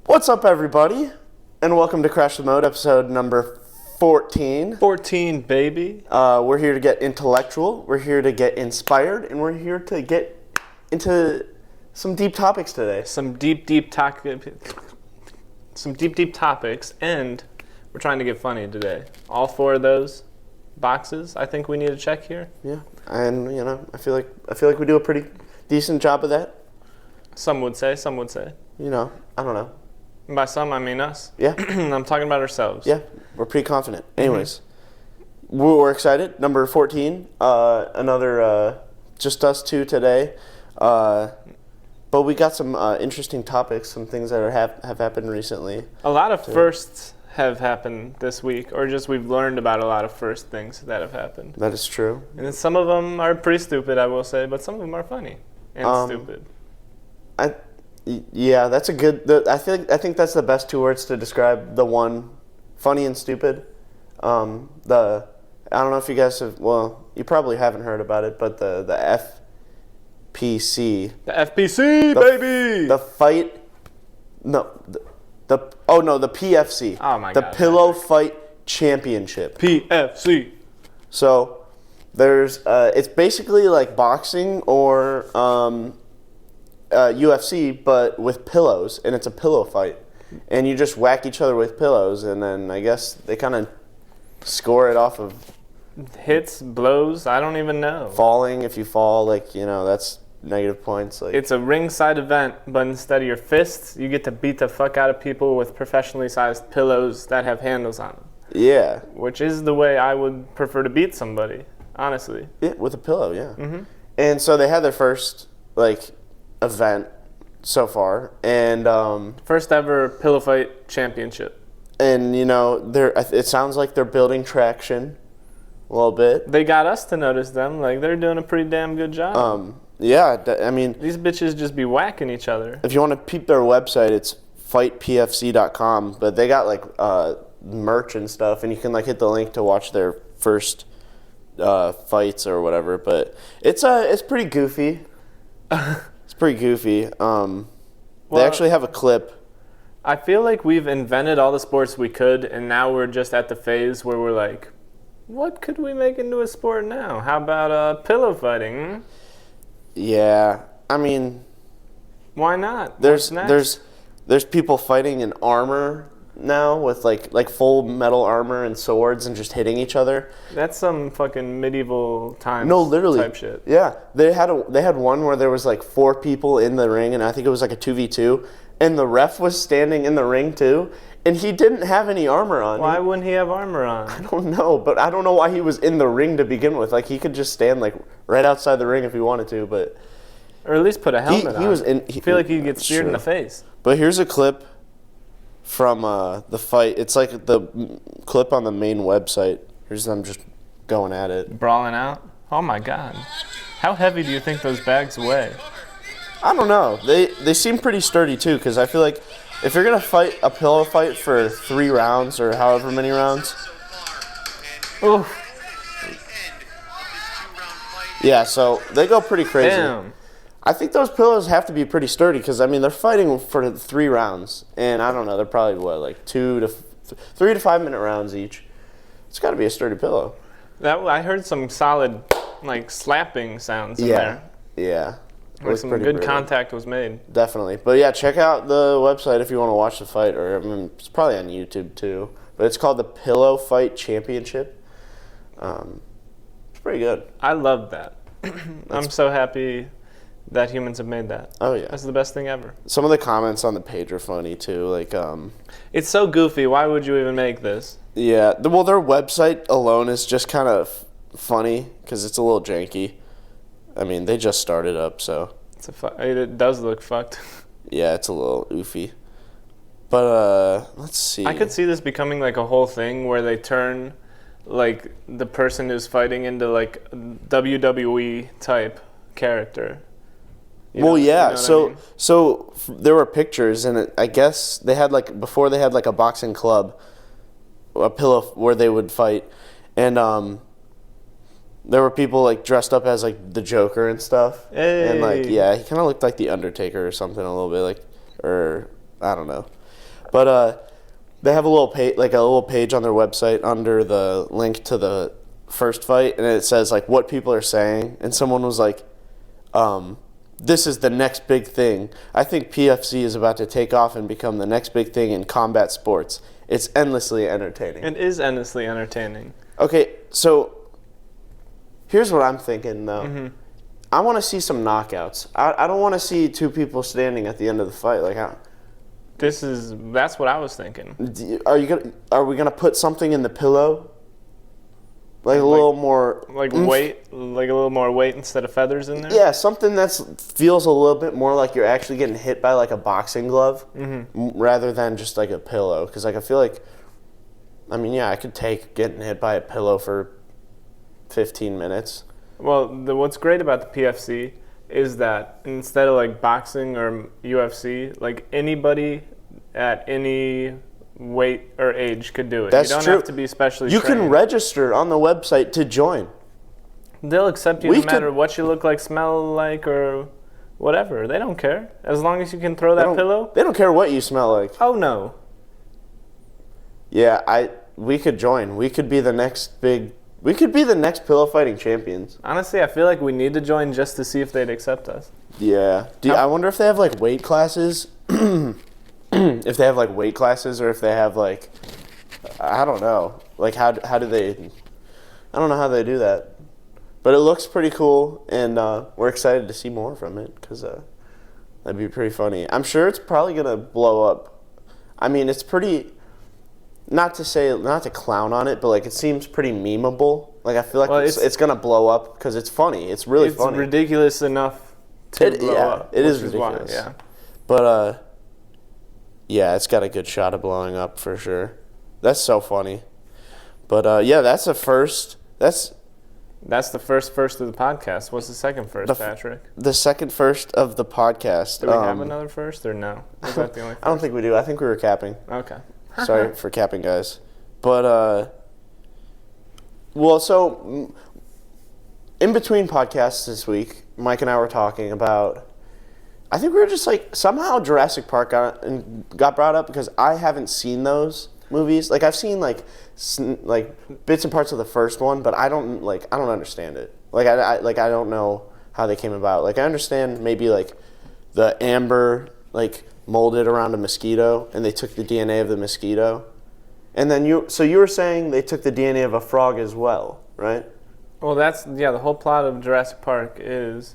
What's up, everybody? And welcome to Crash the Mode, episode number 14. 14, baby. We're here to get intellectual, we're here to get inspired, and we're here to get into some deep topics today. Some deep topics, and we're trying to get funny today. All four of those boxes, I think we need to check here. Yeah, and I feel like we do a pretty decent job of that. Some would say. I don't know. And by some, I mean us. Yeah. I'm talking about ourselves. Yeah, we're pretty confident. Anyways, we're excited. Number 14, another just us two today. But we got some interesting topics, some things that have happened recently. A lot of firsts have happened this week, or just we've learned about a lot of first things that have happened. That is true. And some of them are pretty stupid, I will say, but some of them are funny and stupid. Yeah, that's a good. I think that's the best two words to describe the one, funny and stupid. I don't know if you guys have. Well, you probably haven't heard about it, but the FPC. The FPC, baby. The fight. No, the PFC. Oh my God. The Pillow Patrick. Fight Championship. PFC. So there's it's basically like boxing or UFC, but with pillows, and it's a pillow fight, and you just whack each other with pillows, and then I guess they kind of score it off of hits, blows. I don't even know. Falling. If you fall, that's negative points. It's a ringside event, but instead of your fists, you get to beat the fuck out of people with professionally sized pillows that have handles on them. Yeah. Which is the way I would prefer to beat somebody, honestly. Yeah, with a pillow. Yeah. Mm-hmm. And so they had their first event so far, and first ever pillow fight championship. And it sounds like they're building traction a little bit. They got us to notice them. They're doing a pretty damn good job. Yeah, I mean, these bitches just be whacking each other. If you want to peep their website, it's fightpfc.com, but they got merch and stuff, and you can hit the link to watch their first fights or whatever. But it's pretty goofy. It's pretty goofy. They actually have a clip. I feel like we've invented all the sports we could, and now we're just at the phase where we're like, what could we make into a sport now? How about pillow fighting? Yeah, I mean, why not? There's people fighting in armor now with like full metal armor and swords and just hitting each other. That's some fucking medieval times. No, literally. Type shit. Yeah, they had one where there was 4 people in the ring, and I think it was a 2v2, and the ref was standing in the ring too, and he didn't have any armor on. Why wouldn't he have armor on? I don't know, but I don't know why he was in the ring to begin with. He could just stand right outside the ring if he wanted to, but or at least put a helmet on. I feel like he'd get speared in the face. But here's a clip from the fight. It's the clip on the main website. Here's them just going at it. Brawling out? Oh my God. How heavy do you think those bags weigh? I don't know. They seem pretty sturdy too, because I feel like if you're going to fight a pillow fight for 3 rounds or however many rounds. Oof. Yeah, so they go pretty crazy. Damn. I think those pillows have to be pretty sturdy because, they're fighting for 3 rounds. And I don't know, they're probably, 3 to 5 minute rounds each. It's got to be a sturdy pillow. I heard some solid, slapping sounds in there. Yeah. Some good contact was made. Definitely. But, yeah, check out the website if you want to watch the fight. Or it's probably on YouTube, too. But it's called the Pillow Fight Championship. It's pretty good. I love that. I'm so happy that humans have made that. Oh, yeah. That's the best thing ever. Some of the comments on the page are funny, too. It's so goofy. Why would you even make this? Yeah. Well, their website alone is just kind of funny because it's a little janky. They just started up, so. It does look fucked. Yeah, it's a little oofy. But, let's see. I could see this becoming a whole thing where they turn, the person who's fighting into, WWE type character. So there were pictures, and I guess they had before they had a boxing club, a pillow where they would fight, and there were people dressed up as the Joker and stuff, hey. And he kind of looked like the Undertaker or something a little bit, or I don't know. But they have a little page on their website under the link to the first fight, and it says like what people are saying, and someone was like, this is the next big thing. I think PFC is about to take off and become the next big thing in combat sports. It's endlessly entertaining. It is endlessly entertaining. Okay, so here's what I'm thinking, though. Mm-hmm. I want to see some knockouts. I don't want to see two people standing at the end of the fight. Like, That's what I was thinking. Are we gonna put something in the pillow? Like a little more, like weight, like a little more weight instead of feathers in there. Yeah, something that feels a little bit more like you're actually getting hit by like a boxing glove, rather than just like a pillow. Because like I feel like, I mean, yeah, I could take getting hit by a pillow for 15 minutes. Well, what's great about the PFC is that instead of like boxing or UFC, like anybody at any weight or age could do it. That's you don't true. have to be specially You trained. can register on the website to join. They'll accept you no matter what you look like, smell like, or whatever. They don't care. As long as you can throw that pillow. They don't care what you smell like. Oh, no. Yeah, we could join. We could be the next pillow fighting champions. Honestly, I feel like we need to join just to see if they'd accept us. Yeah. I wonder if they have like weight classes. If they have like weight classes, or if they have like, I don't know. Like how do they? I don't know how they do that. But it looks pretty cool, and we're excited to see more from it because that'd be pretty funny. I'm sure it's probably gonna blow up. I mean, it's pretty. Not to clown on it, but like it seems pretty memeable. Like I feel like it's gonna blow up because it's funny. It's really funny. It's ridiculous enough to blow up. It is ridiculous. Yeah. But yeah, it's got a good shot of blowing up for sure. That's so funny. But yeah, that's the first. That's the first of the podcast. What's the second first, Patrick? The second first of the podcast. Do we have another first or no? Is that the only first? I don't think we do. I think we were capping. Okay. Sorry for capping, guys. But, well, so in between podcasts this week, Mike and I were talking about, I think we were just like, somehow Jurassic Park got brought up because I haven't seen those movies. Like, I've seen like bits and parts of the first one, but I don't understand it. Like, I don't know how they came about. Like, I understand maybe like the amber, like, molded around a mosquito, and they took the DNA of the mosquito. And then you were saying they took the DNA of a frog as well, right? Well, the whole plot of Jurassic Park is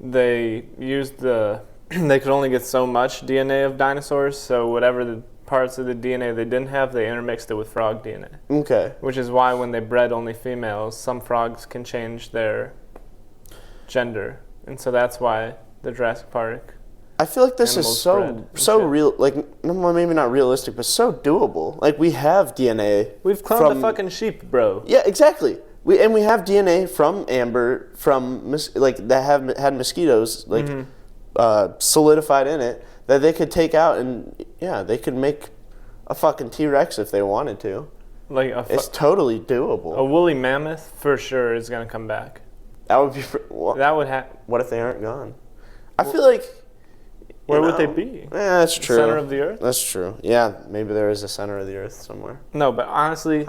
they used they could only get so much DNA of dinosaurs, so whatever the parts of the DNA they didn't have, they intermixed it with frog DNA. Okay. Which is why when they bred only females, some frogs can change their gender. And so that's why the Jurassic Park I feel like this is so real, like maybe not realistic, but so doable. Like we have DNA. We've cloned a fucking sheep, bro. Yeah, exactly. We have DNA from amber, that had mosquitoes solidified in it that they could take out, and yeah, they could make a fucking T-Rex if they wanted to. It's totally doable. A woolly mammoth for sure is gonna come back. That would be. That would happen. What if they aren't gone? I feel like. Where would they be? Yeah, that's true. Center of the earth? That's true. Yeah, maybe there is a center of the earth somewhere. No, but honestly,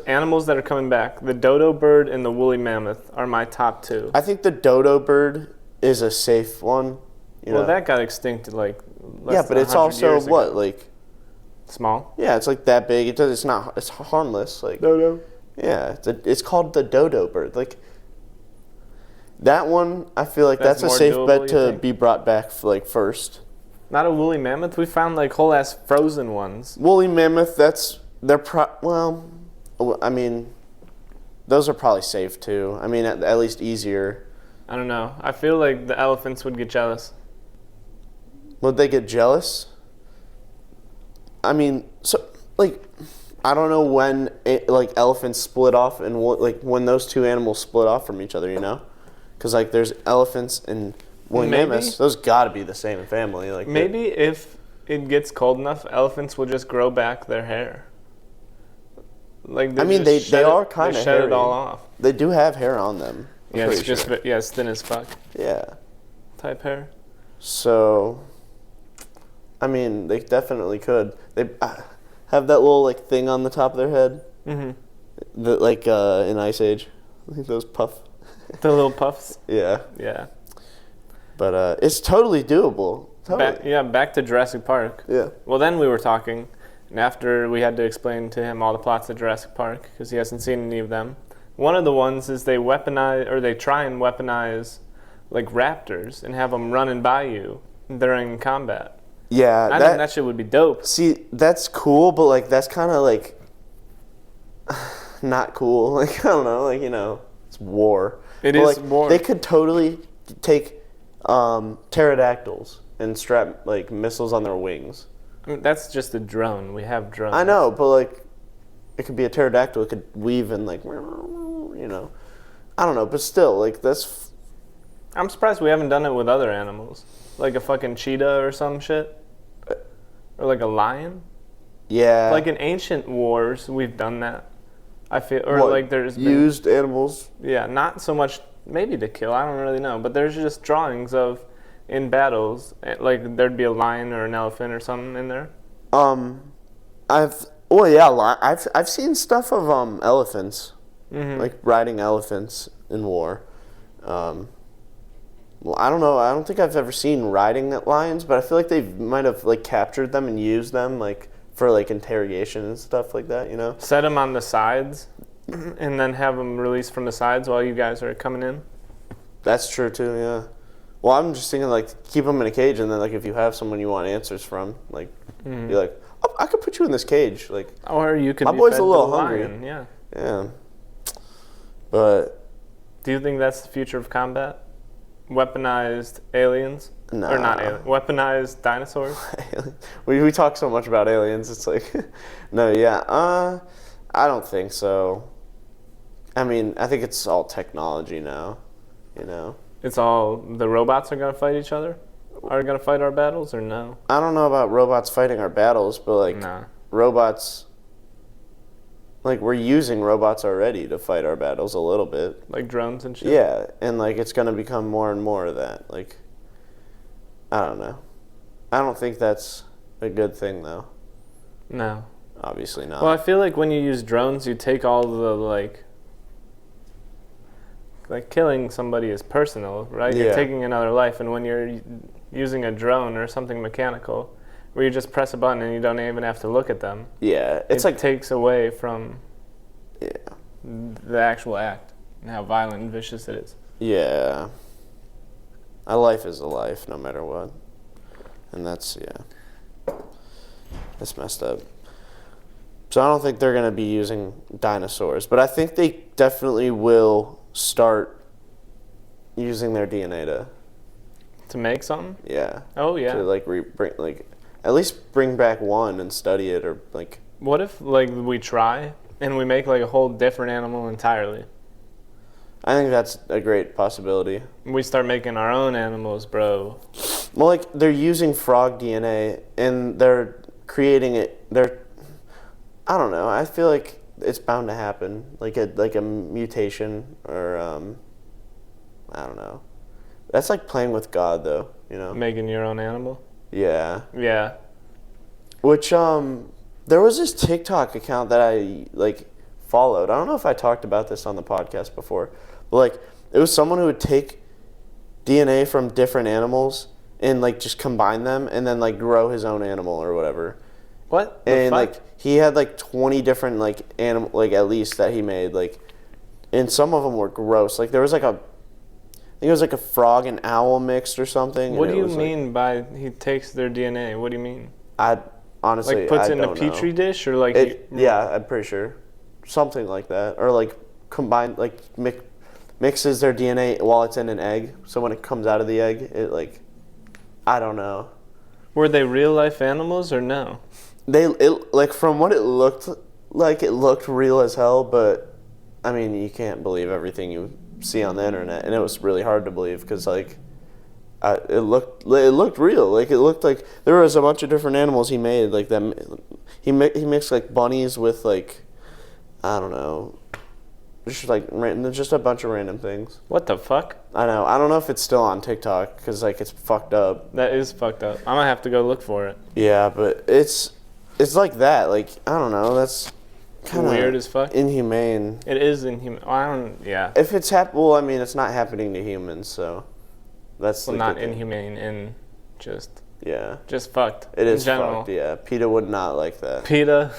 animals that are coming back, the dodo bird and the woolly mammoth are my top two. I think the dodo bird is a safe one. That got extinct less but it's also what, like small? Yeah, it's like that big. It's harmless. Like dodo. Yeah, it's called the dodo bird. Like that one, I feel like that's a safe bet to be brought back first. Not a woolly mammoth. We found like whole ass frozen ones. Woolly mammoth. I mean, those are probably safe too. I mean, at least easier. I don't know. I feel like the elephants would get jealous. Would they get jealous? I mean, I don't know when elephants split off and when those two animals split off from each other. Because there's elephants and woolly mammoths. Those got to be the same family. Maybe if it gets cold enough, elephants will just grow back their hair. They are kind of hairy. Shed it all off. They do have hair on them. Yeah, it's just it's thin as fuck. Yeah. Type hair. So, I mean, they definitely could. They have that little like thing on the top of their head, that like in Ice Age, I think those puff. The little puffs. Yeah. Yeah. But it's totally doable. Totally. Back to Jurassic Park. Yeah. Well, then we were talking, and after we had to explain to him all the plots of Jurassic Park because he hasn't seen any of them. One of the ones is they try and weaponize like raptors and have them running by you during combat. Yeah, I think that shit would be dope. See, that's cool, but like that's kind of like not cool. Like I don't know, like it's war. It is like, war. They could totally take pterodactyls and strap like missiles on their wings. I mean, that's just a drone. We have drones. I know, but like it could be a pterodactyl. It could weave and like I don't know, but still like that's. I'm surprised we haven't done it with other animals, like a fucking cheetah or some shit, or like a lion. Yeah. Like in ancient wars, we've done that. I feel, or what, like there's used animals. Yeah, not so much maybe to kill. I don't really know, but there's just drawings of in battles, like there'd be a lion or an elephant or something in there. I've seen stuff of elephants, like riding elephants in war. Well, I don't know. I don't think I've ever seen riding lions, but I feel like they might have like captured them and used them like for like interrogation and stuff like that. Set them on the sides, and then have them released from the sides while you guys are coming in. That's true too. Yeah. Well, I'm just thinking like keep them in a cage, and then like if you have someone you want answers from, like be like, oh, I could put you in this cage, like. Or you could. My be boy's fed a little to the hungry. Lion. Yeah. Yeah. But. Do you think that's the future of combat? Weaponized aliens? Nah. Or not aliens. Weaponized dinosaurs? we talk so much about aliens. It's like, no, yeah. I don't think so. I mean, I think it's all technology now. It's all the robots are gonna fight each other? Are gonna fight our battles or no? I don't know about robots fighting our battles, but like robots. Like we're using robots already to fight our battles a little bit. Like drones and shit? Yeah, and like it's gonna become more and more of that. Like, I don't know. I don't think that's a good thing though. No. Obviously not. Well, I feel like when you use drones, you take all the like killing somebody is personal, right? Yeah. You're taking another life, and when you're using a drone or something mechanical, where you just press a button and you don't even have to look at them. Yeah, it's like takes away from the actual act and how violent and vicious it is. Yeah. A life is a life, no matter what, and that's messed up. So I don't think they're gonna be using dinosaurs, but I think they definitely will start using their DNA to make something. Yeah. Oh yeah. To like bring at least bring back one and study it, or like. What if like we try and we make like a whole different animal entirely? I think that's a great possibility. We start making our own animals, bro. Well, like they're using frog DNA and they're creating it. I don't know. I feel like it's bound to happen, like a mutation or I don't know. That's like playing with God, though. Making your own animal. Yeah. Yeah. Which there was this TikTok account that I like followed. I don't know if I talked about this on the podcast before, but like it was someone who would take DNA from different animals and like just combine them and then like grow his own animal or whatever. What? And like he had like 20 different like animal, like at least that he made, like, and some of them were gross. Like there was like I think it was like a frog and owl mixed or something. What do you mean by he takes their DNA? What do you mean? I honestly like puts I it in a don't petri know. dish or like yeah, I'm pretty sure something like that, or like combine like mixes their DNA while it's in an egg. So when it comes out of the egg, it like I don't know. Were they real life animals or no? It like from what it looked like, it looked real as hell, but I mean you can't believe everything you see on the internet, and it was really hard to believe because like it looked real. Like it looked like there was a bunch of different animals he made, like them. He mixed like bunnies with like I don't know, just a bunch of random things. What the fuck? I know. I don't know if it's still on TikTok because like it's fucked up. That is fucked up. I'm gonna have to go look for it. Yeah, but it's like that. Like I don't know. That's kind of weird as fuck. Inhumane. It is inhumane. I don't. Yeah. If it's well, I mean, it's not happening to humans, so that's well, not inhumane in just. Yeah. Just fucked. It is in general. fucked. Yeah. PETA would not like that. PETA,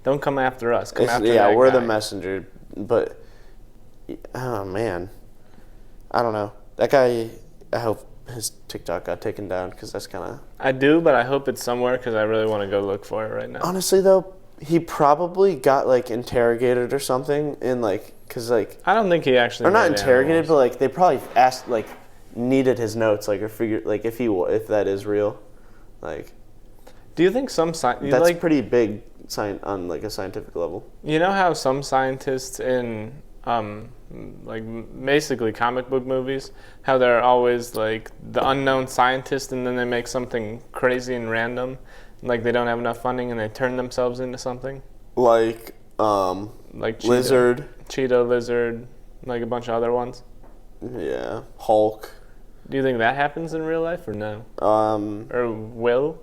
don't come after us. Come after yeah, that we're guy. the messenger. But oh man, I don't know. That guy. I hope his TikTok got taken down because that's kind of. I do, but I hope it's somewhere because I really want to go look for it right now. Honestly, though, he probably got like interrogated or something, and like, cause like. I don't think he actually. Or not interrogated, but like they probably asked like. Needed his notes, like, or figured, like, if that is real, like. Do you think that's like pretty big on like a scientific level? You know how some scientists in like basically comic book movies, how they're always like the unknown scientist, and then they make something crazy and random, like they don't have enough funding and they turn themselves into something. Like Cheetah, Lizard, like a bunch of other ones. Yeah, Hulk. Do you think that happens in real life or no? Or will?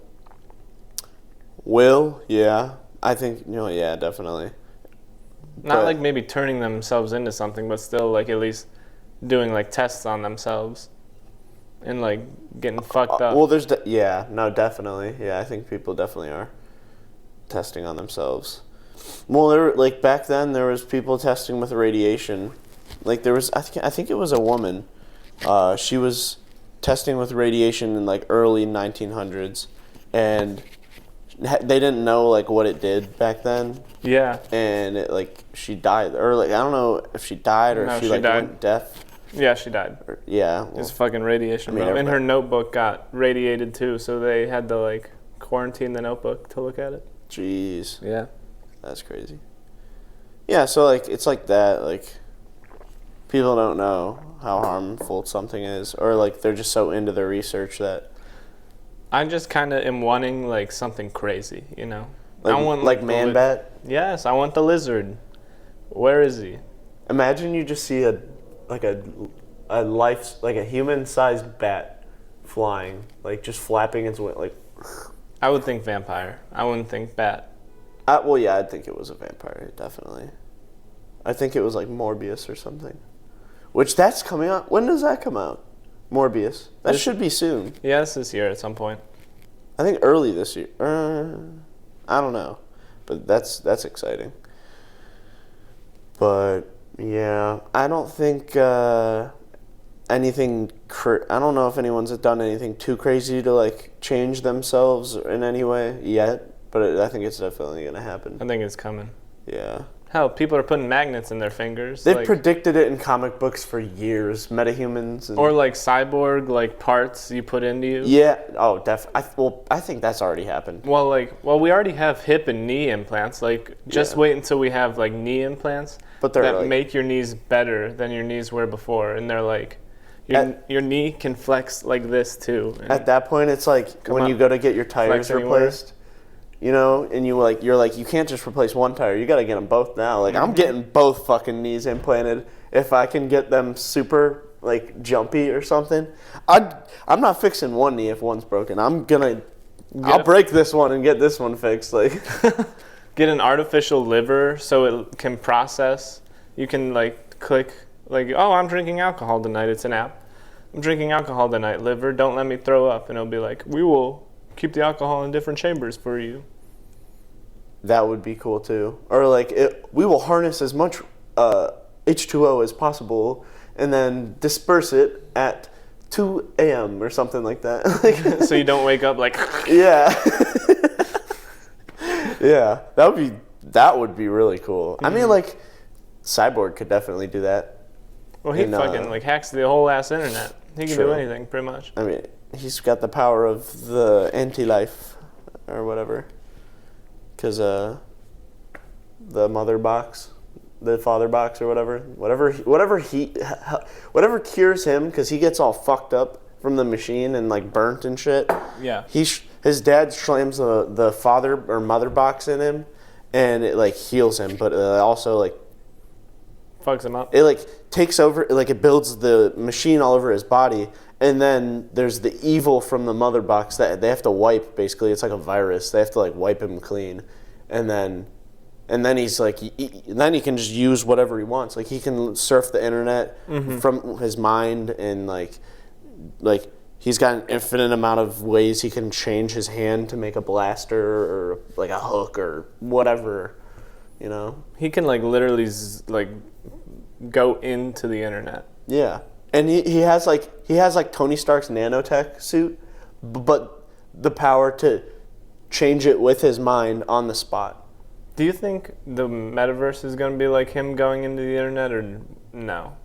Will, yeah. I think, yeah, definitely. Not like maybe turning themselves into something, but still like at least doing like tests on themselves and like getting fucked up. Well, definitely. Yeah, I think people definitely are testing on themselves. Well, like back then there was people testing with radiation. Like there was, I think it was a woman. She was testing with radiation in like early 1900s, and they didn't know like what it did back then. Yeah. And she died, or like I don't know if she died or if she went deaf. Yeah, she died. Yeah. It's fucking radiation, bro. And her notebook got radiated too, so they had to like quarantine the notebook to look at it. Jeez. Yeah. That's crazy. Yeah, so like it's like that, like people don't know how harmful something is, or like they're just so into their research that I just kind of am wanting like something crazy, you know. Like, I want like Man-Bat? Yes, I want the lizard. Where is he? Imagine you just see a human-sized bat flying, like just flapping its wings, like. I would think vampire. I wouldn't think bat. Well, yeah, I'd think it was a vampire, definitely. I think it was like Morbius or something. Which that's coming out. When does that come out? Morbius. That should be soon. Yeah, it's this year at some point. I think early this year. I don't know, but that's exciting. But yeah, I don't think anything. I don't know if anyone's done anything too crazy to like change themselves in any way yet. But I think it's definitely gonna happen. I think it's coming. Yeah. Hell, people are putting magnets in their fingers. They've predicted it in comic books for years. Metahumans. Or like cyborg like parts you put into you. Yeah. Oh, I think that's already happened. Well, we already have hip and knee implants. Like, just wait until we have like knee implants that make your knees better than your knees were before, and they're like, your knee can flex like this too. At that point, it's like when you go to get your tires replaced. You know, and you're like, you can't just replace one tire. You got to get them both now. Like, I'm getting both fucking knees implanted if I can get them super, like, jumpy or something. I'm not fixing one knee if one's broken. I'll break this one and get this one fixed. Like, get an artificial liver so it can process. You can, like, click, like, oh, I'm drinking alcohol tonight. It's an app. I'm drinking alcohol tonight, liver. Don't let me throw up. And it'll be like, we will keep the alcohol in different chambers for you. That would be cool too. Or like, we will harness as much H2O as possible and then disperse it at 2 a.m. or something like that. So you don't wake up like. Yeah. Yeah, that would be really cool. Mm-hmm. I mean, like, Cyborg could definitely do that. Well, he fucking like hacks the whole ass internet. He can do anything, pretty much. I mean, he's got the power of the anti-life or whatever. Because the mother box, the father box or whatever cures him, because he gets all fucked up from the machine and like burnt and shit. Yeah. His dad slams the father or mother box in him, and it like heals him, but also like Fucks him up. It like takes over, like it builds the machine all over his body, and then there's the evil from the mother box that they have to wipe. Basically, it's like a virus. They have to like wipe him clean, and then he's like, then he can just use whatever he wants. Like he can surf the internet from his mind, and like he's got an infinite amount of ways he can change his hand to make a blaster or like a hook or whatever, you know. He can like literally like go into the internet. Yeah, and he has like Tony Stark's nanotech suit, but the power to change it with his mind on the spot. Do you think the metaverse is going to be like him going into the internet, or no?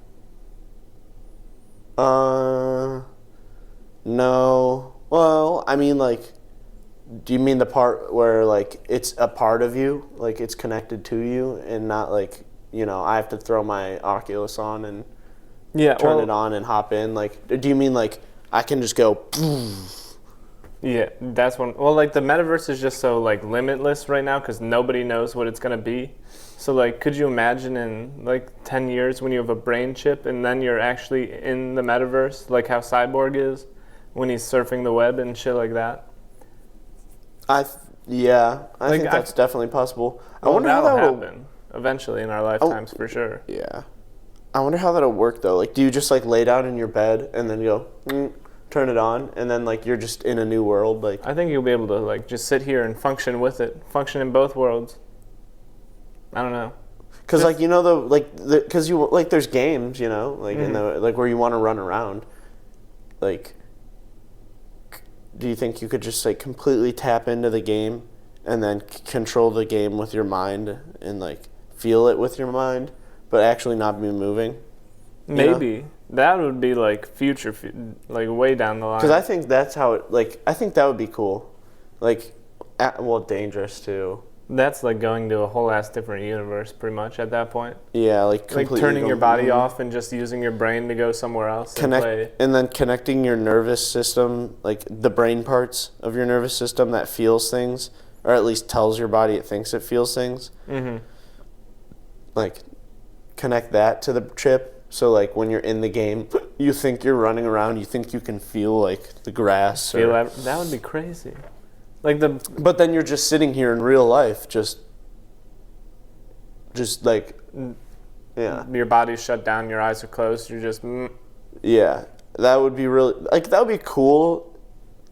No. Well, I mean, like, do you mean the part where like it's a part of you, like it's connected to you, and not like, you know, I have to throw my Oculus on and turn it on and hop in? Like, do you mean like I can just go? Yeah, that's one. Well, like the metaverse is just so like limitless right now because nobody knows what it's gonna be. So like, could you imagine in like 10 years when you have a brain chip and then you're actually in the metaverse, like how Cyborg is when he's surfing the web and shit like that? I think that's definitely possible. Well, I wonder how that will happen eventually in our lifetimes for sure. Yeah, I wonder how that'll work though. Like, do you just like lay down in your bed and then go? Turn it on, and then like you're just in a new world. Like, I think you'll be able to like just sit here and function with it, function in both worlds. I don't know, because like, you know, because you like there's games, you know, like in the like where you want to run around. Like, do you think you could just like completely tap into the game and then control the game with your mind and like feel it with your mind, but actually not be moving? Maybe. Know? That would be like future, like way down the line. Because I think that's how it, like, I think that would be cool. Like, well, dangerous too. That's like going to a whole ass different universe pretty much at that point. Yeah, like turning your body off and just using your brain to go somewhere else. And then connecting your nervous system, like the brain parts of your nervous system that feels things, or at least tells your body it thinks it feels things. Like, connect that to the chip. So, like, when you're in the game, you think you're running around, you think you can feel, like, the grass. That would be crazy. But then you're just sitting here in real life, just like, yeah. Your body's shut down, your eyes are closed, you're just... Yeah, that would be really, like, that would be cool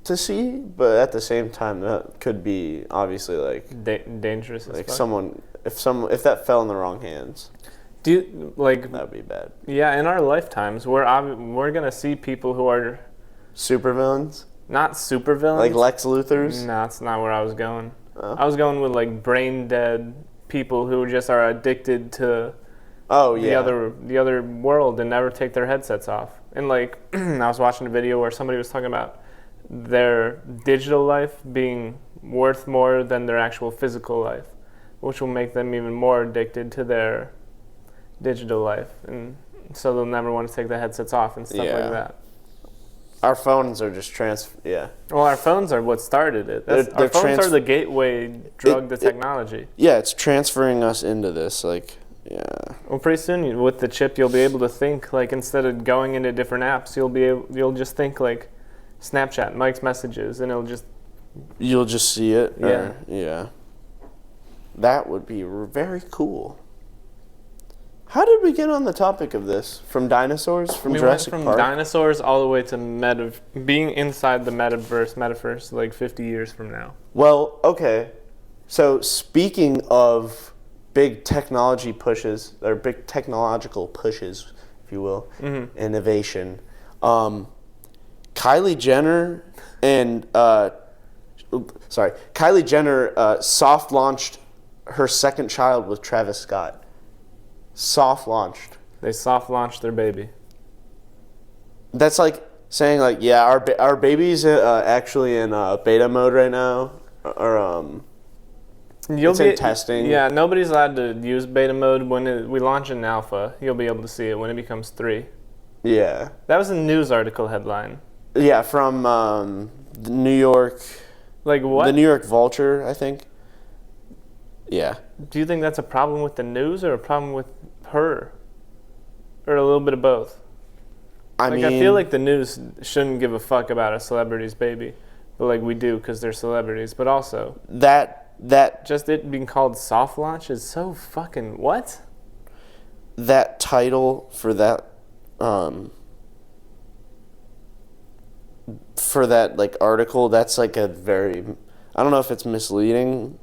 to see, but at the same time, that could be, obviously, like... dangerous as like, fuck. if that fell in the wrong hands... Do you, like, that would be bad. Yeah, in our lifetimes, we're gonna see people who are supervillains. Not supervillains. Like Lex Luthors. No, that's not where I was going. I was going with like brain dead people who just are addicted to the other world and never take their headsets off. And like, I was watching a video where somebody was talking about their digital life being worth more than their actual physical life, which will make them even more addicted to their digital life, and so they'll never want to take the headsets off and stuff like that. Our phones are just Well, our phones are what started it. Our phones are the gateway drug to technology. It's transferring us into this, like, yeah. Well, pretty soon with the chip, you'll be able to think like instead of going into different apps, you'll just think like Snapchat, Mike's messages, and you'll just see it. Yeah, yeah. That would be very cool. How did we get on the topic of this? From dinosaurs? From Jurassic Park? We went from dinosaurs all the way to being inside the metaverse like 50 years from now. Well, okay. So speaking of big technology pushes, or big technological pushes, if you will, innovation, Kylie Jenner soft launched her second child with Travis Scott. Soft launched. They soft launched their baby. That's like saying like, yeah, our baby's actually in beta mode right now, or it's in testing. Yeah, nobody's allowed to use beta mode when we launch in alpha. You'll be able to see it when it becomes 3. Yeah. That was a news article headline. Yeah, from the New York. Like what? The New York Vulture, I think. Yeah. Do you think that's a problem with the news or a problem with her? or a little bit of both? I I feel like the news shouldn't give a fuck about a celebrity's baby, but like we do because they're celebrities. But also that just it being called soft launch is so fucking what? that title for that like article, that's like a very, I don't know if it's misleading.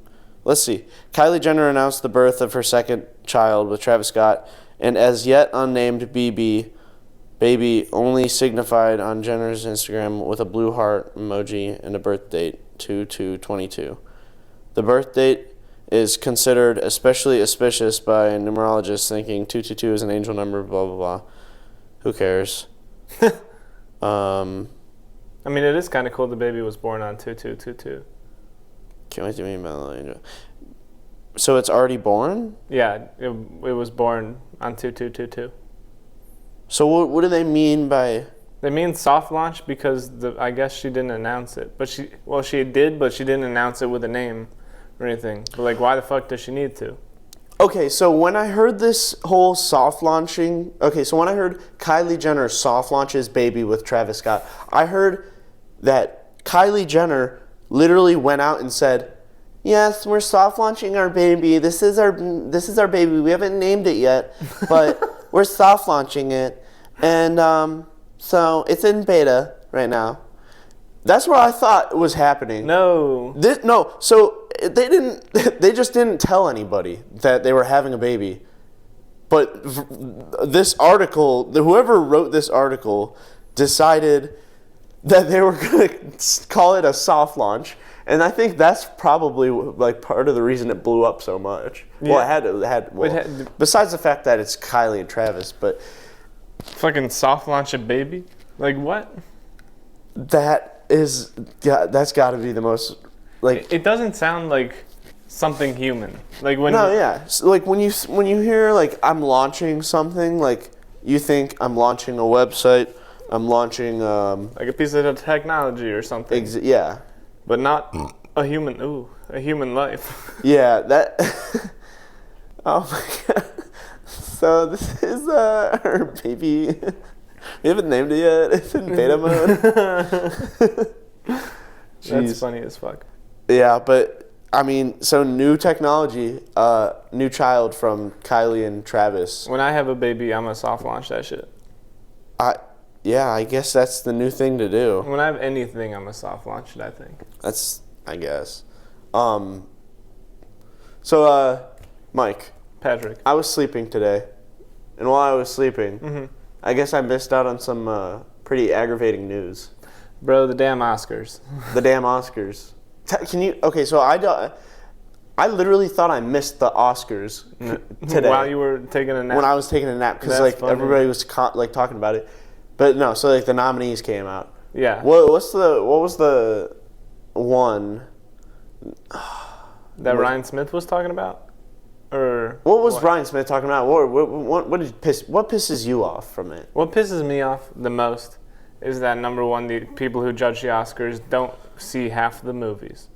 Let's see. Kylie Jenner announced the birth of her second child with Travis Scott, and as yet unnamed baby only signified on Jenner's Instagram with a blue heart emoji and a birth date 2/2/22. The birth date is considered especially auspicious by numerologists, thinking 222 is an angel number, blah blah blah. Who cares? I mean, it is kind of cool the baby was born on 2/2/22. Can't wait to meet my angel. So it's already born? Yeah, it was born on 2/2/22. So what do they mean by? They mean soft launch because I guess she didn't announce it, but she did, but she didn't announce it with a name or anything. But like, why the fuck does she need to? Okay, so when I heard this whole soft launching, so when I heard Kylie Jenner soft launches baby with Travis Scott, I heard that Kylie Jenner literally went out and said, "Yes, we're soft launching our baby. This is our baby. We haven't named it yet, but we're soft launching it, and so it's in beta right now." That's what I thought was happening. No. So they didn't. They just didn't tell anybody that they were having a baby. But this article, whoever wrote this article, decided that they were going to call it a soft launch, and I think that's probably like part of the reason it blew up so much. Yeah. Well, it had. Besides the fact that it's Kylie and Travis, but fucking soft launch a baby? Like what? That's got to be the most like. It doesn't sound like something human. Like when. No, yeah. So like when you hear like I'm launching something, like you think I'm launching a website, I'm launching like a piece of technology or something. Yeah. But not a human. Ooh, a human life. Yeah, that. Oh my god. So this is our baby. We haven't named it yet. It's in beta mode. That's funny as fuck. Yeah, but I mean, so new technology, new child from Kylie and Travis. When I have a baby, I'm gonna soft launch that shit. Yeah, I guess that's the new thing to do. When I have anything, I'm gonna soft launch it, I think. That's, I guess. So, Mike. Patrick. I was sleeping today, and while I was sleeping, I guess I missed out on some pretty aggravating news. Bro, the damn Oscars. The damn Oscars. Can you? Okay, so I literally thought I missed the Oscars today. While you were taking a nap? When I was taking a nap, because like funny. Everybody was like talking about it. But no, so like the nominees came out. Yeah. What was the one that Ryan Smith was talking about? Or what was Ryan Smith talking about? What pisses you off from it? What pisses me off the most is that number one, the people who judge the Oscars don't see half the movies.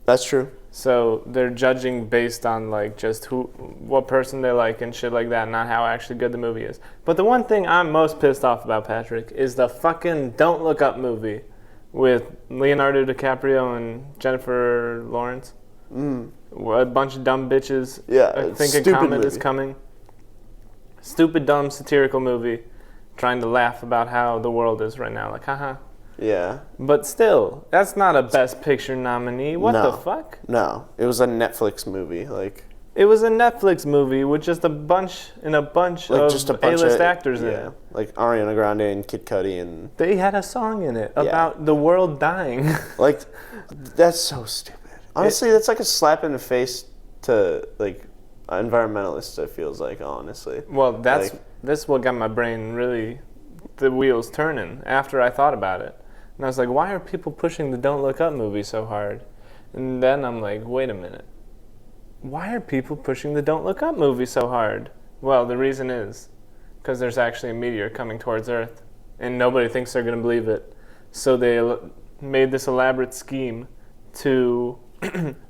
That's true. So they're judging based on like just what person they like and shit like that, not how actually good the movie is. But the one thing I'm most pissed off about, Patrick, is the fucking Don't Look Up movie with Leonardo DiCaprio and Jennifer Lawrence. A bunch of dumb bitches. Yeah, I think a comet is coming. Stupid, dumb, satirical movie, trying to laugh about how the world is right now. Like, haha. Yeah. But still, that's not a Best Picture nominee. What the fuck? No, it was a Netflix movie. Like, it was a Netflix movie with just a bunch of A-list actors in it. Like Ariana Grande and Kid Cudi, and they had a song in it about the world dying. Like, that's so stupid. Honestly, that's like a slap in the face to like environmentalists. It feels like, honestly. Well, that's what got my brain really, the wheels turning after I thought about it. And I was like, why are people pushing the Don't Look Up movie so hard? And then I'm like, wait a minute. Why are people pushing the Don't Look Up movie so hard? Well, the reason is because there's actually a meteor coming towards Earth, and nobody thinks they're going to believe it. So they made this elaborate scheme to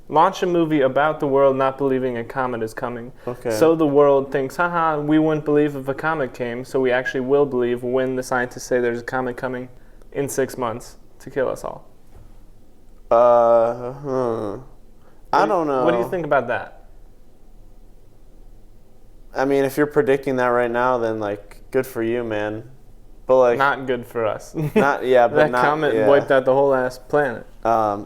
launch a movie about the world not believing a comet is coming. Okay. So the world thinks, haha, we wouldn't believe if a comet came, so we actually will believe when the scientists say there's a comet coming in 6 months to kill us all. I don't know. What do you think about that? I mean, if you're predicting that right now, then, like, good for you, man. But, like... Not good for us. But that not... comet wiped out the whole ass planet.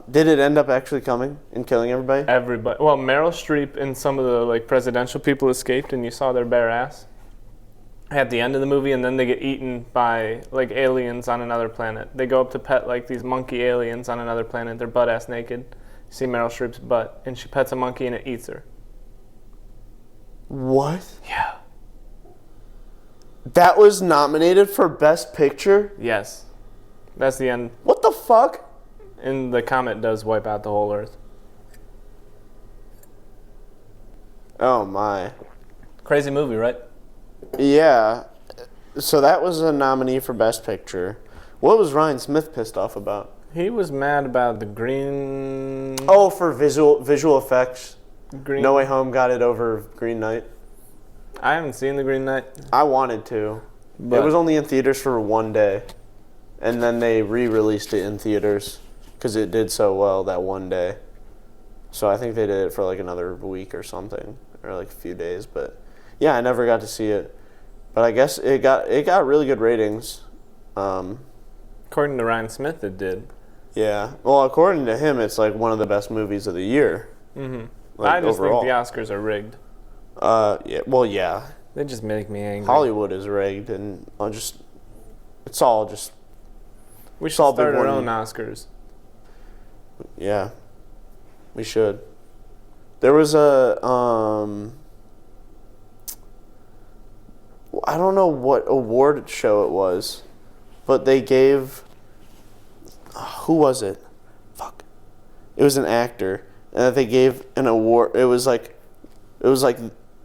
Did it end up actually coming and killing everybody? Everybody. Well, Meryl Streep and some of the, like, presidential people escaped, and you saw their bare ass at the end of the movie, and then they get eaten by, like, aliens on another planet. They go up to pet, like, these monkey aliens on another planet. They're butt-ass naked. You see Meryl Streep's butt, and she pets a monkey, and it eats her. What? Yeah. That was nominated for Best Picture? Yes. That's the end. What the fuck? And the comet does wipe out the whole Earth. Oh, my. Crazy movie, right? Yeah. So that was a nominee for Best Picture. What was Ryan Smith pissed off about? He was mad about the green... Oh, for visual effects. Green... No Way Home got it over Green Knight. I haven't seen The Green Knight. I wanted to. But it was only in theaters for one day. And then they re-released it in theaters because it did so well that one day. So I think they did it for like another week or something, or like a few days. But yeah, I never got to see it. But I guess it got really good ratings. According to Ryan Smith, it did. Yeah. Well, according to him, it's like one of the best movies of the year. Mm-hmm. Like, I just overall. think the Oscars are rigged. Yeah. Well, yeah. They just make me angry. Hollywood is rigged, and it's all just. We should start our own Oscars. Yeah, we should. There was a I don't know what award show it was, but they gave. Who was it? Fuck. It was an actor, and they gave an award. It was like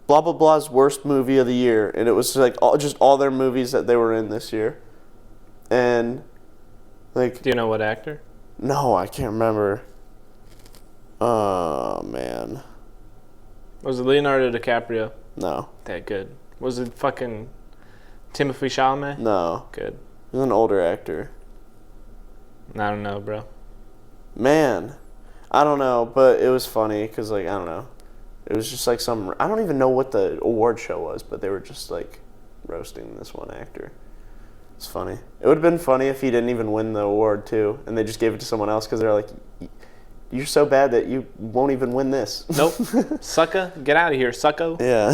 blah blah blah's worst movie of the year, and it was like all their movies that they were in this year, and like. Do you know what actor? No, I can't remember. Oh man. Was it Leonardo DiCaprio? No. That good. Was it fucking Timothée Chalamet? No. Good. He's an older actor. I don't know, bro. Man, I don't know, but it was funny because, like, I don't know. It was just like I don't even know what the award show was, but they were just like roasting this one actor. It's funny. It would have been funny if he didn't even win the award too, and they just gave it to someone else because they're like, "You're so bad that you won't even win this." Nope. Sucka, get out of here, sucko. Yeah,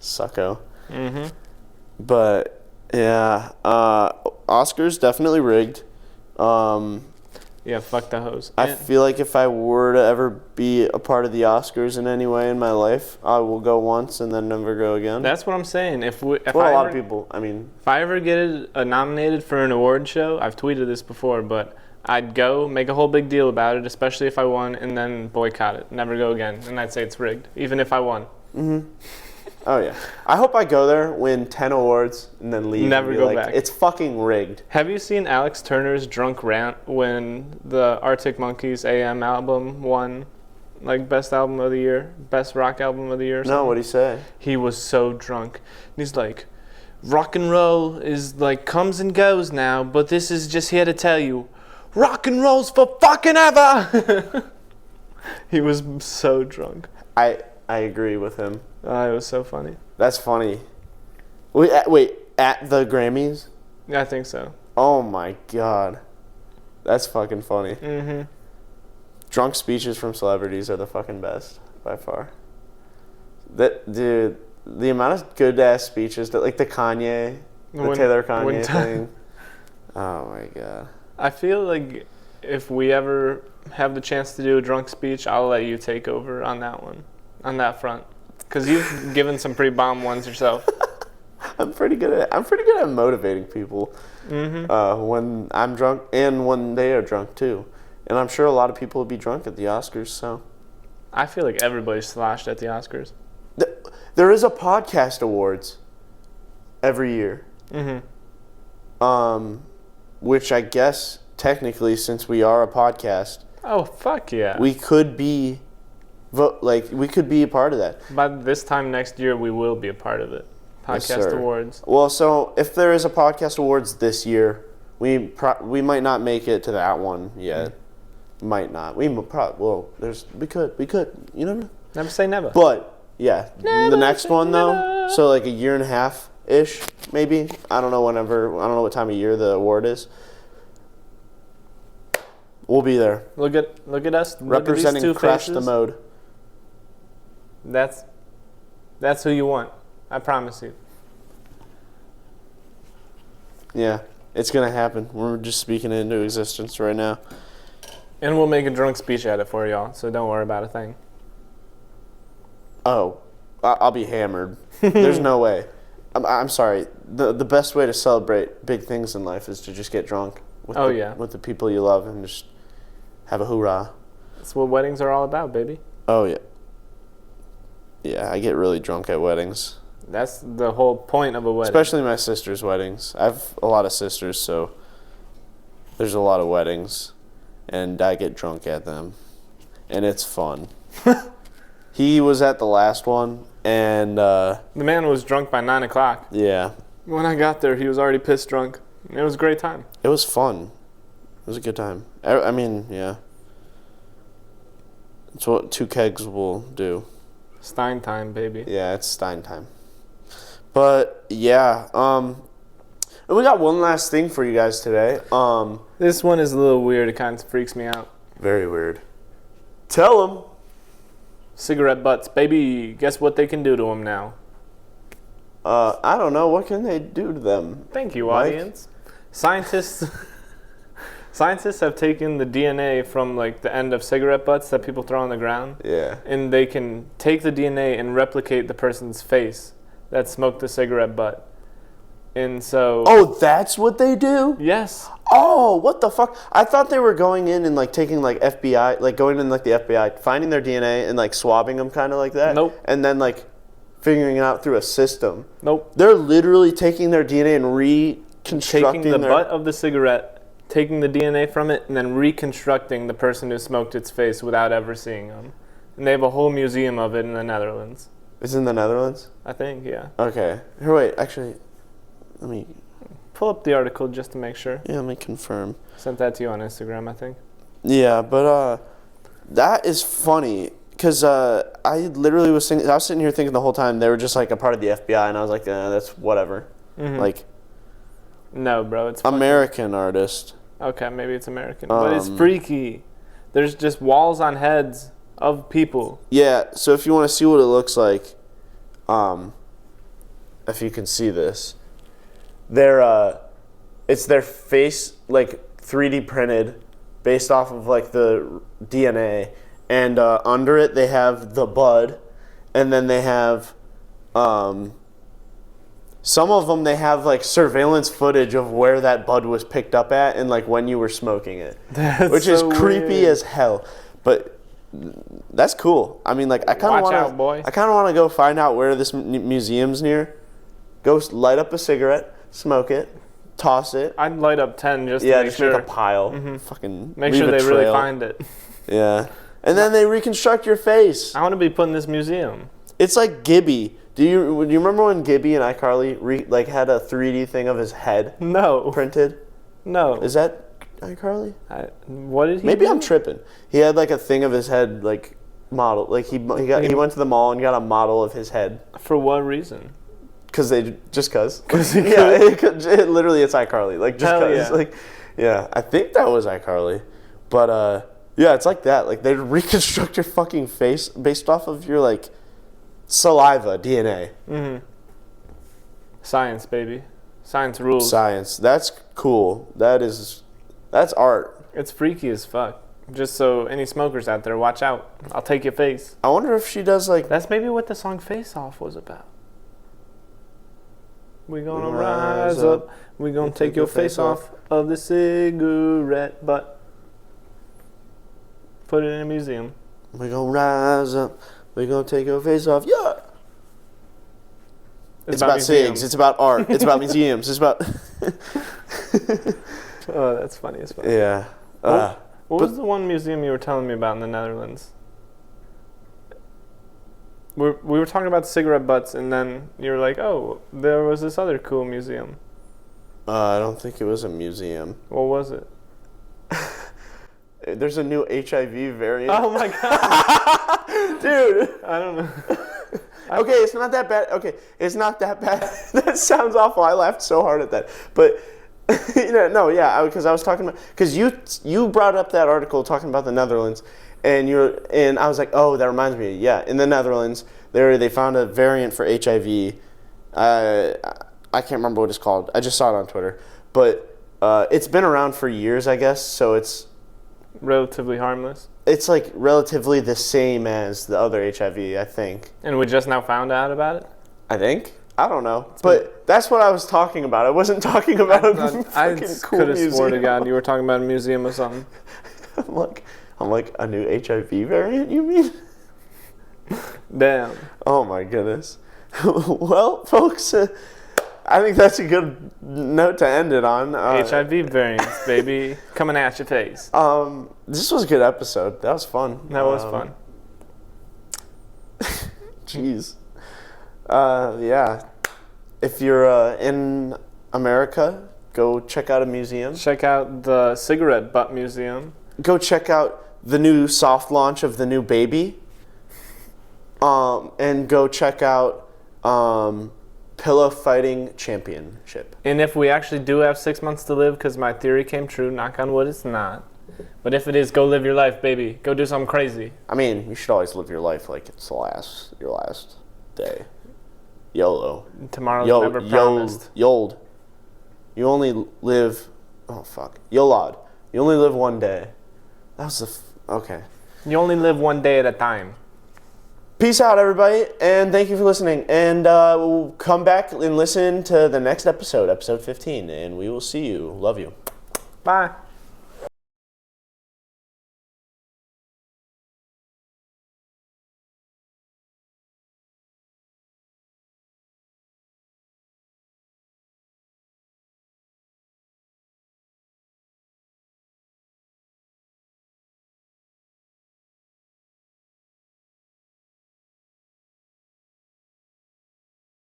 sucko. Mm-hmm. But yeah, Oscars definitely rigged. Yeah, fuck the hose. I feel like if I were to ever be a part of the Oscars in any way in my life, I will go once and then never go again. That's what I'm saying. If a lot of people, I mean. If I ever get nominated for an award show, I've tweeted this before, but I'd go, make a whole big deal about it, especially if I won, and then boycott it. Never go again. And I'd say it's rigged, even if I won. Mm-hmm. Oh, yeah. I hope I go there, win 10 awards, and then leave. Never go back. It's fucking rigged. Have you seen Alex Turner's drunk rant when the Arctic Monkeys AM album won, like, best album of the year, best rock album of the year or something? No, what'd he say? He was so drunk. And he's like, rock and roll is like comes and goes now, but this is just here to tell you, rock and roll's for fucking ever. He was so drunk. I agree with him. It was so funny. That's funny. Wait, at the Grammys? Yeah, I think so. Oh my god. That's fucking funny. Mm-hmm. Drunk speeches from celebrities are the fucking best, by far. Dude, the amount of good ass speeches that, like the Taylor Kanye thing. Oh my god. I feel like if we ever have the chance to do a drunk speech, I'll let you take over on that one, on that front, because you've given some pretty bomb ones yourself. I'm pretty good at motivating people. Mm-hmm. When I'm drunk and when they are drunk too, and I'm sure a lot of people will be drunk at the Oscars. So I feel like everybody's sloshed at the Oscars. There is a podcast awards every year. Mm-hmm. Which I guess technically, since we are a podcast, Oh, fuck yeah. We could be, we could be a part of that. By this time next year, we will be a part of it. Yes, Podcast sir. awards. Well, so if there is a podcast awards this year, we might not make it to that one yet. Might not. We could. You never know. Never say never. But yeah, Never the next one though. never. So like a year and a half ish, maybe. I don't know what time of year the award is. We'll be there. Look at us. Representing look at these two Crash faces. the Mode. That's who you want. I promise you. Yeah, it's gonna happen. We're just speaking it into existence right now. And we'll make a drunk speech at it for y'all, so don't worry about a thing. Oh, I'll be hammered. There's no way. I'm sorry. The best way to celebrate big things in life is to just get drunk with with the people you love and just have a hoorah. That's what weddings are all about, baby. Oh yeah. Yeah, I get really drunk at weddings. That's the whole point of a wedding. Especially my sister's weddings. I have a lot of sisters, so there's a lot of weddings, and I get drunk at them, and it's fun. He was at the last one, and the man was drunk by 9 o'clock. yeah, When I got there, he was already pissed drunk. It was a great time. it was fun. It was a good time. I mean, yeah. It's what 2 kegs will do. Stein time, baby. Yeah, it's Stein time. But yeah, and we got one last thing for you guys today. This one is a little weird. It kind of freaks me out. Very weird. Tell them. Cigarette butts, baby. Guess what they can do to them now? I don't know. What can they do to them? Thank you, Mike? audience. Scientists have taken the DNA from like the end of cigarette butts that people throw on the ground. Yeah. And they can take the DNA and replicate the person's face that smoked the cigarette butt. And so... Oh, that's what they do? Yes. Oh, what the fuck? I thought they were going in and like taking like FBI, like going in like the FBI, finding their DNA and like swabbing them kind of like that. Nope. And then like figuring it out through a system. Nope. They're literally taking their DNA and reconstructing Taking the butt of the cigarette, taking the DNA from it, and then reconstructing the person who smoked its face without ever seeing them. And they have a whole museum of it in the Netherlands. It's in the Netherlands? I think, yeah. Okay. Here, wait, actually, let me... Pull up the article just to make sure. Yeah, let me confirm. Sent that to you on Instagram, I think. Yeah, but that is funny because I literally was sitting here thinking the whole time they were just like a part of the FBI, and I was like, that's whatever. Mm-hmm. Like, no, bro, it's American artist. Okay, maybe it's American, but it's freaky. There's just walls on heads of people. Yeah, so if you want to see what it looks like, if you can see this, it's their face like 3D printed based off of like the DNA, and under it they have the bud, and then they have some of them they have like surveillance footage of where that bud was picked up at and like when you were smoking it. Which is creepy as hell. But that's cool. I mean, like I kind of want to go find out where this museum's near. Go light up a cigarette, smoke it, toss it. I'd light up 10 just to make sure. Make a pile. Mm-hmm. Fucking make leave sure a they trail. really find it. Yeah. And then they reconstruct your face. I want to be put in this museum. It's like Gibby. Do you remember when Gibby and iCarly had a 3D thing of his head? No. Printed? No. Is that iCarly? What did he Maybe do? I'm tripping. He had like a thing of his head like model. Like he went to the mall and got a model of his head. For what reason? Cause he could. Literally it's iCarly. Like just Hell cause. yeah. Like yeah, I think that was iCarly. But yeah, it's like that. Like they reconstruct your fucking face based off of your like saliva DNA. Mm-hmm. Science, baby. Science rules. Science. That's cool. That's art. It's freaky as fuck. Just so any smokers out there, watch out. I'll take your face. I wonder if she does like... That's maybe what the song Face Off was about. We gonna rise up. We gonna take your face off of the cigarette butt. Put it in a museum. We gonna rise up. We gonna take your face off. Yeah. It's about cigs. It's about art. It's about museums. It's about... Oh, that's funny as fuck. Yeah. What was the one museum you were telling me about in the Netherlands? We were talking about cigarette butts, and then you were like, oh, there was this other cool museum. I don't think it was a museum. What was it? There's a new HIV variant. Oh my god. Dude. I don't know. Okay, it's not that bad. Okay, it's not that bad. That sounds awful. I laughed so hard at that. But, because I was talking about, because you brought up that article talking about the Netherlands, and I was like, oh, that reminds me. Yeah, in the Netherlands, they found a variant for HIV. I can't remember what it's called. I just saw it on Twitter. But it's been around for years, I guess, so it's relatively harmless. It's like relatively the same as the other HIV, I think. And we just now found out about it? I think. I don't know. But that's what I was talking about. I wasn't talking about a fucking cool could have museum. swore to God you were talking about a museum or something. I'm like, a new HIV variant, you mean? Damn. Oh my goodness. Well, folks, I think that's a good note to end it on. HIV variants, baby. Coming at your face. This was a good episode. That was fun. That was fun. Jeez. Yeah. If you're in America, go check out a museum. Check out the Cigarette Butt Museum. Go check out the new soft launch of the new baby. And go check out Pillow Fighting Championship. And if we actually do have 6 months to live, because my theory came true, knock on wood, it's not. But if it is, go live your life, baby. Go do something crazy. I mean, you should always live your life like it's your last day. YOLO. Tomorrow's never promised. Yold. You only live... Oh, fuck. YOLOD. You only live one day. That was okay. You only live one day at a time. Peace out, everybody, and thank you for listening. And we'll come back and listen to the next episode, episode 15, and we will see you. Love you. Bye.